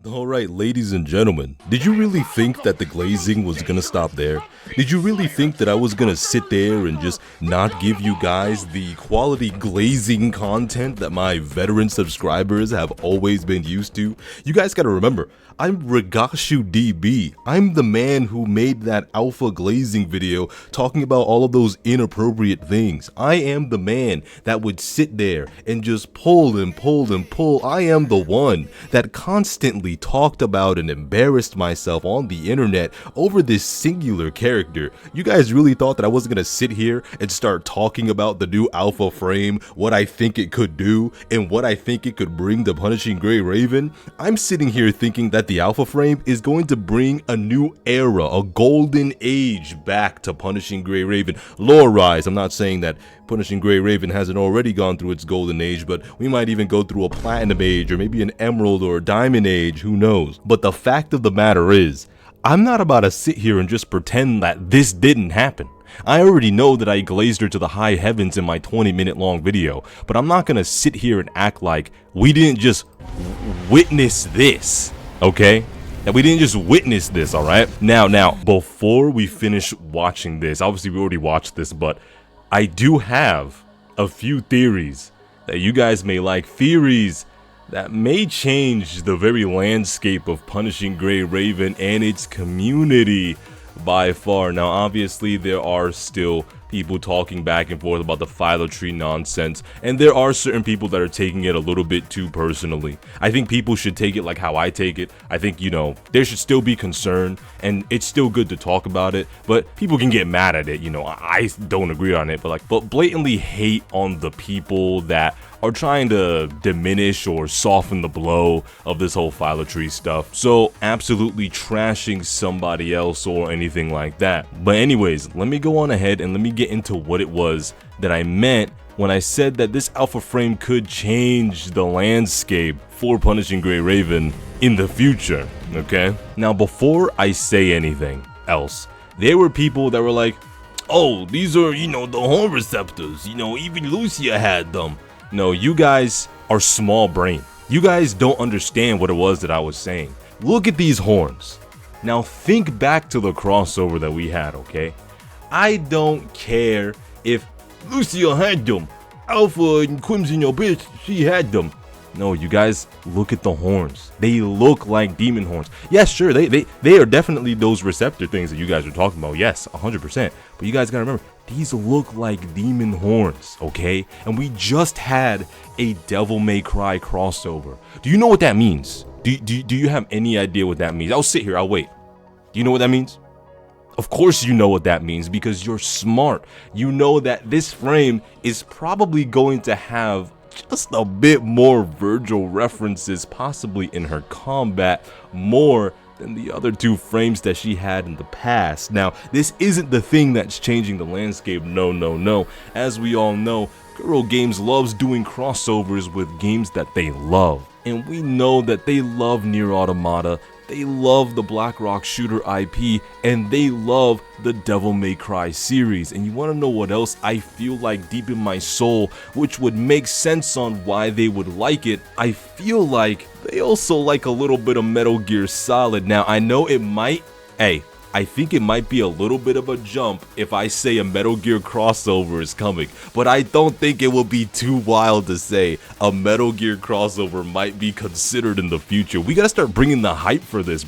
Alright, ladies and gentlemen, did you really think that the glazing was gonna stop there? Did you really think that I was gonna sit there and just not give you guys the quality glazing content that my veteran subscribers have always been used to? You guys gotta remember, I'm Rigashu DB. I'm the man who made that alpha glazing video talking about all of those inappropriate things. I am the man that would sit there and just pull and pull and pull. I am the one that constantly talked about and embarrassed myself on the internet over this singular character. You guys really thought that I wasn't gonna sit here and start talking about the new alpha frame, what I think it could do, and what I think it could bring to Punishing Gray Raven? I'm sitting here thinking that the alpha frame is going to bring a new era, a golden age back to Punishing Gray Raven. Lore-wise, I'm not saying that Punishing Gray Raven hasn't already gone through its golden age, but we might even go through a platinum age or maybe an emerald or a diamond age, who knows. But the fact of the matter is, I'm not about to sit here and just pretend that this didn't happen. I already know that I glazed her to the high heavens in my 20-minute long video, but I'm not gonna sit here and act like we didn't just witness this, okay? That we didn't just witness this, alright? Now, before we finish watching this, obviously we already watched this, but I do have a few theories that you guys may like, theories that may change the very landscape of Punishing Gray Raven and its community by far. Now, obviously, there are still people talking back and forth about the phyllo nonsense, and there are certain people that are taking it a little bit too personally. I think people should take it like how I take it. I think, you know, there should still be concern, and it's still good to talk about it, but people can get mad at it, you know. I don't agree on it, but blatantly hate on the people that are trying to diminish or soften the blow of this whole phyllo stuff. So absolutely trashing somebody else or anything like that. But anyways, let me go on ahead and let me get into what it was that I meant when I said that this alpha frame could change the landscape for Punishing Gray Raven in the future, okay? Now, before I say anything else, there were people that were like, oh, these are, you know, the horn receptors, you know, even Lucia had them. No, you guys are small brain. You guys don't understand what it was that I was saying. Look at these horns. Now think back to the crossover that we had, okay? I don't care if Lucia had them. Alpha and Quimsy, your bitch, she had them. No, you guys, look at the horns. They look like demon horns. Yes, sure, they are definitely those receptor things that you guys are talking about. Yes, 100%. But you guys gotta remember, these look like demon horns, okay? And we just had a Devil May Cry crossover. Do you know what that means? Do you have any idea what that means? I'll sit here, I'll wait. Do you know what that means? Of course you know what that means, because you're smart. You know that this frame is probably going to have just a bit more Virgil references, possibly in her combat, more than the other two frames that she had in the past. Now, this isn't the thing that's changing the landscape, no. As we all know, Girl Games loves doing crossovers with games that they love. And we know that they love Nier Automata, they love the Black Rock Shooter IP, and they love the Devil May Cry series. And you want to know what else I feel like deep in my soul, which would make sense on why they would like it? I feel like they also like a little bit of Metal Gear Solid. Now, I know it might, I think it might be a little bit of a jump if I say a Metal Gear crossover is coming, but I don't think it will be too wild to say a Metal Gear crossover might be considered in the future. We gotta start bringing the hype for this,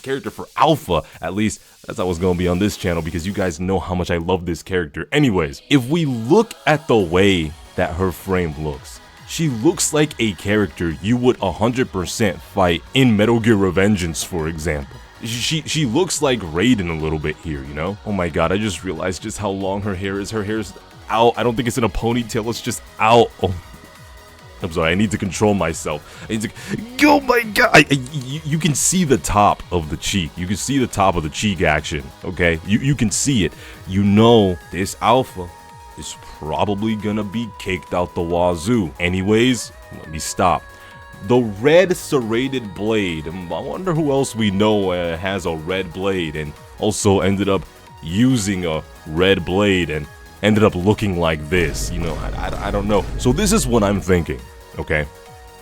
character for Alpha. At least that's how it's gonna be on this channel, because you guys know how much I love this character. Anyways, if we look at the way that her frame looks, she looks like a character you would 100% fight in Metal Gear Revengeance, for example. She looks like Raiden a little bit here, you know? Oh my god, I just realized just how long her hair is. Her hair's out. I don't think it's in a ponytail, it's just out. Oh, I'm sorry, I need to control myself. Oh my god! You can see the top of the cheek. You can see the top of the cheek action, okay? You can see it. You know this alpha is probably gonna be caked out the wazoo. Anyways, let me stop. The red serrated blade. I wonder who else we know has a red blade and also ended up using a red blade and ended up looking like this. You know, I don't know. So this is what I'm thinking, okay?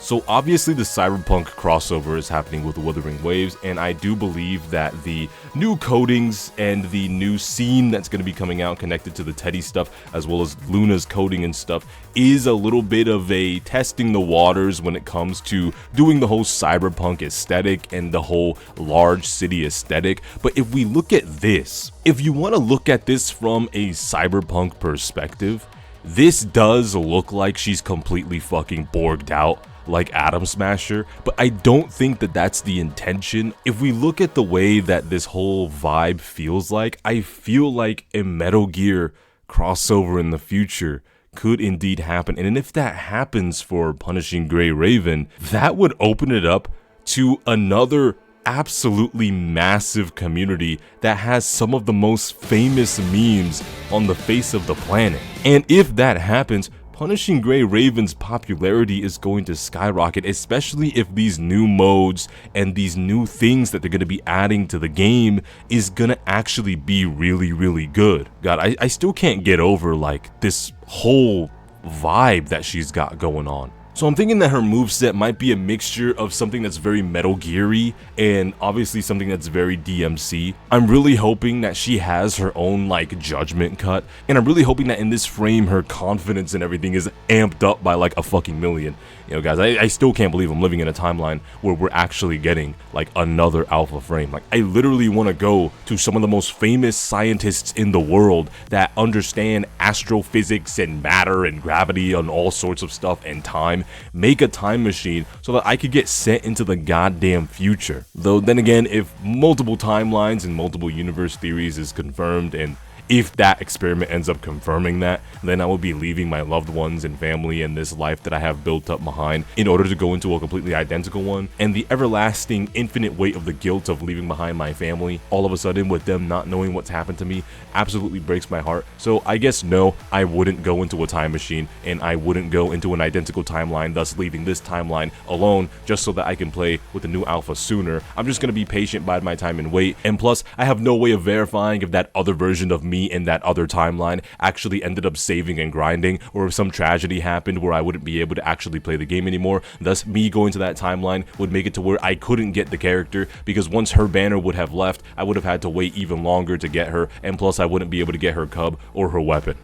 So obviously the cyberpunk crossover is happening with Wuthering Waves, and I do believe that the new codings and the new scene that's going to be coming out connected to the Teddy stuff, as well as Luna's coding and stuff, is a little bit of a testing the waters when it comes to doing the whole cyberpunk aesthetic and the whole large city aesthetic. But if we look at this, if you want to look at this from a cyberpunk perspective, this does look like she's completely fucking borged out like Atom Smasher, but I don't think that that's the intention. If we look at the way that this whole vibe feels like, I feel like a Metal Gear crossover in the future could indeed happen. And if that happens for Punishing Gray Raven, that would open it up to another absolutely massive community that has some of the most famous memes on the face of the planet. And if that happens, Punishing Gray Raven's popularity is going to skyrocket, especially if these new modes and these new things that they're going to be adding to the game is going to actually be really, really good. God, I still can't get over like this whole vibe that she's got going on. So I'm thinking that her moveset might be a mixture of something that's very Metal Gear-y and obviously something that's very DMC. I'm really hoping that she has her own like judgment cut, and I'm really hoping that in this frame her confidence and everything is amped up by like a fucking million. You know, guys, I still can't believe I'm living in a timeline where we're actually getting like another alpha frame. Like, I literally want to go to some of the most famous scientists in the world that understand astrophysics and matter and gravity and all sorts of stuff and time, make a time machine so that I could get sent into the goddamn future. Though then again, if multiple timelines and multiple universe theories is confirmed, and if that experiment ends up confirming that, then I will be leaving my loved ones and family and this life that I have built up behind in order to go into a completely identical one. And the everlasting infinite weight of the guilt of leaving behind my family, all of a sudden with them not knowing what's happened to me, absolutely breaks my heart. So I guess no, I wouldn't go into a time machine, and I wouldn't go into an identical timeline, thus leaving this timeline alone just so that I can play with the new alpha sooner. I'm just going to be patient, bide my time and wait. And plus, I have no way of verifying if that other version of me in that other timeline actually ended up saving and grinding, or if some tragedy happened where I wouldn't be able to actually play the game anymore. Thus, me going to that timeline would make it to where I couldn't get the character, because once her banner would have left, I would have had to wait even longer to get her, and plus I wouldn't be able to get her cub or her weapon.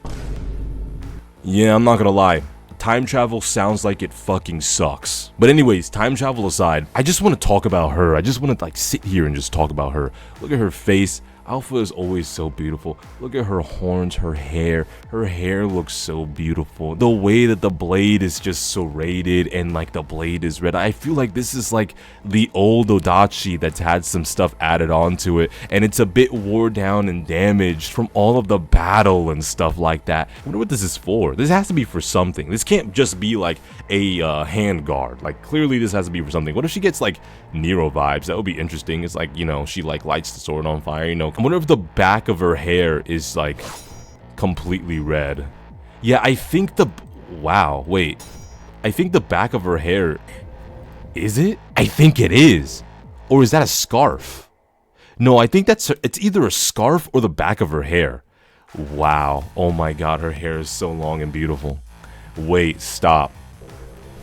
Yeah, I'm not gonna lie, time travel sounds like it fucking sucks. But anyways, time travel aside, I just want to talk about her. I just want to like sit here and just talk about her. Look at her face. Alpha is always so beautiful. Look at her horns, her hair. Her hair looks so beautiful. The way that the blade is just serrated and like the blade is red. I feel like this is like the old Odachi that's had some stuff added onto it, and it's a bit wore down and damaged from all of the battle and stuff like that. I wonder what this is for. This has to be for something. This can't just be like a hand guard. Like, clearly this has to be for something. What if she gets like Nero vibes? That would be interesting. It's like, you know, she like lights the sword on fire, you know. I wonder if the back of her hair is like completely red. Yeah, I think the... Wow, wait. I think the back of her hair... Is it? I think it is. Or is that a scarf? No, I think that's... It's either a scarf or the back of her hair. Wow. Oh my god, her hair is so long and beautiful. Wait, stop.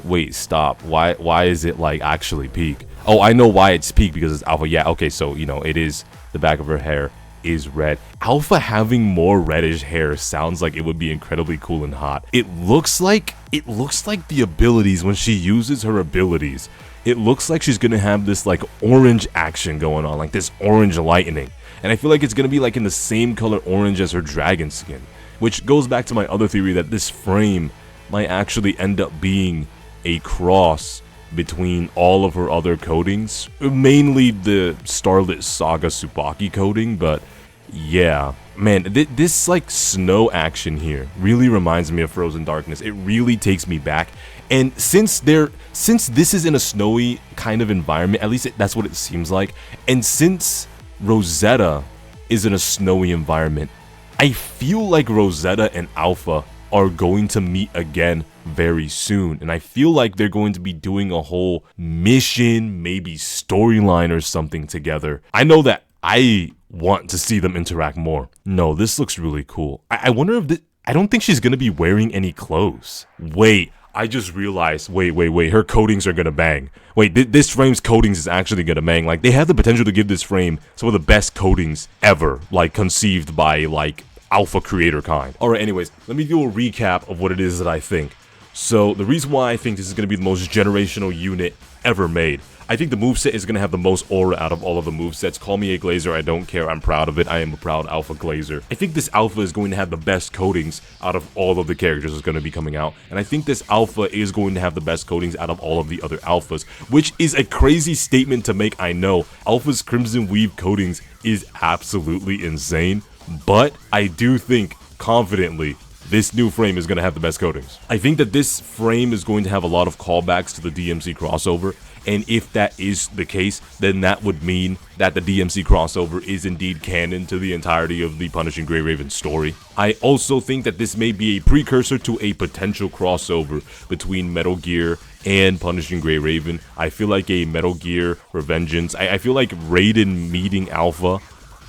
Wait, stop. Why is it like actually peak? Oh, I know why it's peak, because it's alpha. Yeah, okay, so, you know, it is... The back of her hair is red. Alpha having more reddish hair sounds like it would be incredibly cool and hot. It looks like the abilities, when she uses her abilities, it looks like she's gonna have this like orange action going on, like this orange lightning. And I feel like it's gonna be like in the same color orange as her dragon skin, which goes back to my other theory that this frame might actually end up being a cross between all of her other coatings, mainly the Starlit Saga Tsubaki coating. But yeah, man, this like snow action here really reminds me of Frozen Darkness. It really takes me back. And since this is in a snowy kind of environment, at least that's what it seems like, and since Rosetta is in a snowy environment, I feel like Rosetta and Alpha are going to meet again very soon, and I feel like they're going to be doing a whole mission, maybe storyline or something together. I know that I want to see them interact more. No, this looks really cool. I wonder if I don't think she's gonna be wearing any clothes. Wait, I just realized, wait, her coatings are gonna bang. Wait, this frame's coatings is actually gonna bang. Like, they have the potential to give this frame some of the best coatings ever, like, conceived by, like, alpha creator kind. Alright, anyways, let me do a recap of what it is that I think. So, the reason why I think this is gonna be the most generational unit ever made. I think the moveset is going to have the most aura out of all of the movesets. Call me a Glazer, I don't care, I'm proud of it. I am a proud alpha Glazer. I think this alpha is going to have the best coatings out of all of the characters that's going to be coming out. And I think this alpha is going to have the best coatings out of all of the other alphas, which is a crazy statement to make, I know. Alpha's Crimson Weave coatings is absolutely insane, but I do think, confidently, this new frame is going to have the best coatings. I think that this frame is going to have a lot of callbacks to the DMC crossover, and if that is the case, then that would mean that the DMC crossover is indeed canon to the entirety of the Punishing Gray Raven story. I also think that this may be a precursor to a potential crossover between Metal Gear and Punishing Gray Raven. I feel like a Metal Gear Revengeance, I feel like Raiden meeting Alpha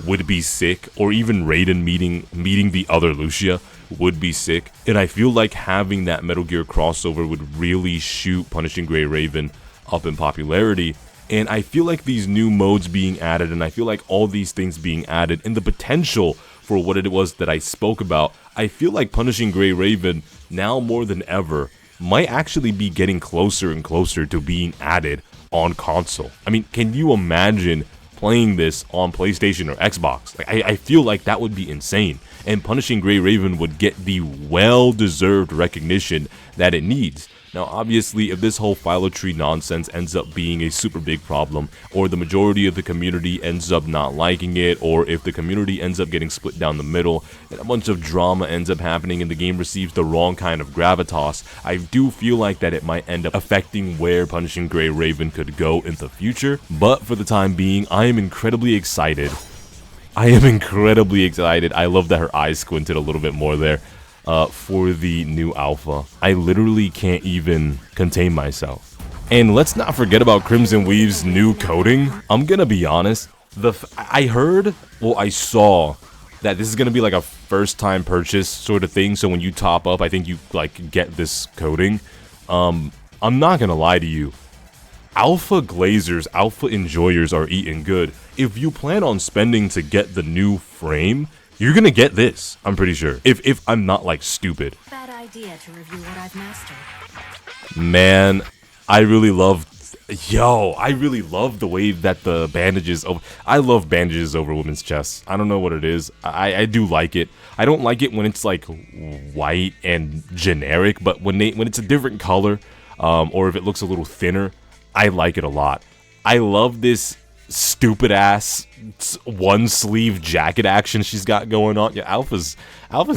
would be sick, or even Raiden meeting the other Lucia would be sick. And I feel like having that Metal Gear crossover would really shoot Punishing Gray Raven up in popularity. And I feel like these new modes being added, and I feel like all these things being added, and the potential for what it was that I spoke about, I feel like Punishing Gray Raven, now more than ever, might actually be getting closer and closer to being added on console. I mean, can you imagine playing this on PlayStation or Xbox? Like, I feel like that would be insane, and Punishing Gray Raven would get the well-deserved recognition that it needs. Now, obviously, if this whole Philo-Tree nonsense ends up being a super big problem, or the majority of the community ends up not liking it, or if the community ends up getting split down the middle, and a bunch of drama ends up happening and the game receives the wrong kind of gravitas, I do feel like that it might end up affecting where Punishing Gray Raven could go in the future. But for the time being, I am incredibly excited. I love that her eyes squinted a little bit more there. For the new alpha. I literally can't even contain myself. And let's not forget about Crimson Weave's new coating. I'm gonna be honest, I saw that this is gonna be like a first time purchase sort of thing, so when you top up, I think you like get this coating. I'm not gonna lie to you, alpha glazers, alpha enjoyers are eating good. If you plan on spending to get the new frame, you're gonna get this, I'm pretty sure. If I'm not, like, stupid. Bad idea to review what I've mastered. Man, I really love the way that the bandages over... I love bandages over women's chests. I don't know what it is. I do like it. I don't like it when it's, like, white and generic, but when it's a different color, or if it looks a little thinner, I like it a lot. I love this stupid ass one sleeve jacket action she's got going on. Yeah, Alpha's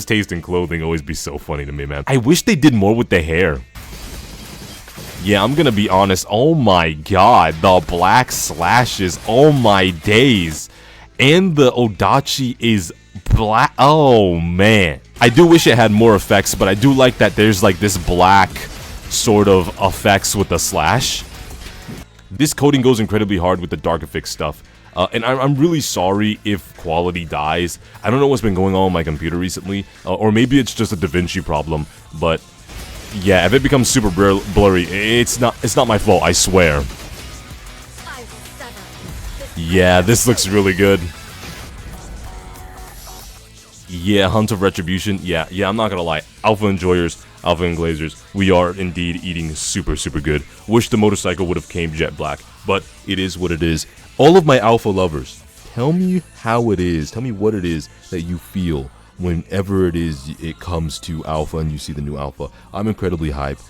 taste in clothing always be so funny to me, man. I wish they did more with the hair. Yeah, I'm gonna be honest. Oh my god, the black slashes. Oh my days. And the Odachi is black. Oh man. I do wish it had more effects, but I do like that there's like this black sort of effects with the slash. This coating goes incredibly hard with the Dark Affix stuff, and I'm really sorry if quality dies. I don't know what's been going on with my computer recently, or maybe it's just a DaVinci problem, but yeah, if it becomes super blurry, it's not my fault, I swear. Yeah, this looks really good. Yeah, Hunt of Retribution, yeah, I'm not gonna lie. Alpha enjoyers, Alpha and Glazers, we are indeed eating super good. Wish the motorcycle would have came jet black, but it is what it is. All of my Alpha lovers, tell me how it is, tell me what it is that you feel whenever it comes to Alpha and you see the new Alpha. I'm incredibly hyped.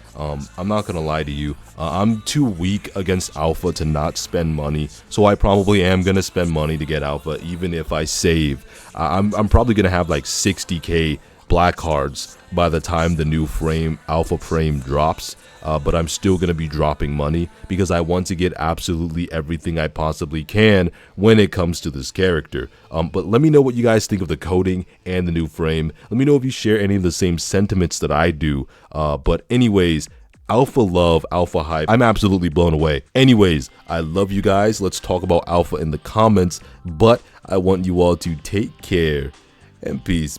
I'm not gonna lie to you, I'm too weak against Alpha to not spend money, so I probably am gonna spend money to get Alpha, even if I save. I'm probably gonna have like 60k black cards by the time the new Alpha frame drops, but I'm still gonna be dropping money because I want to get absolutely everything I possibly can when it comes to this character. But let me know what you guys think of the coding and the new frame. Let me know if you share any of the same sentiments that I do. But anyways, Alpha love, Alpha hype. I'm absolutely blown away. Anyways, I love you guys. Let's talk about Alpha in the comments, but I want you all to take care and peace.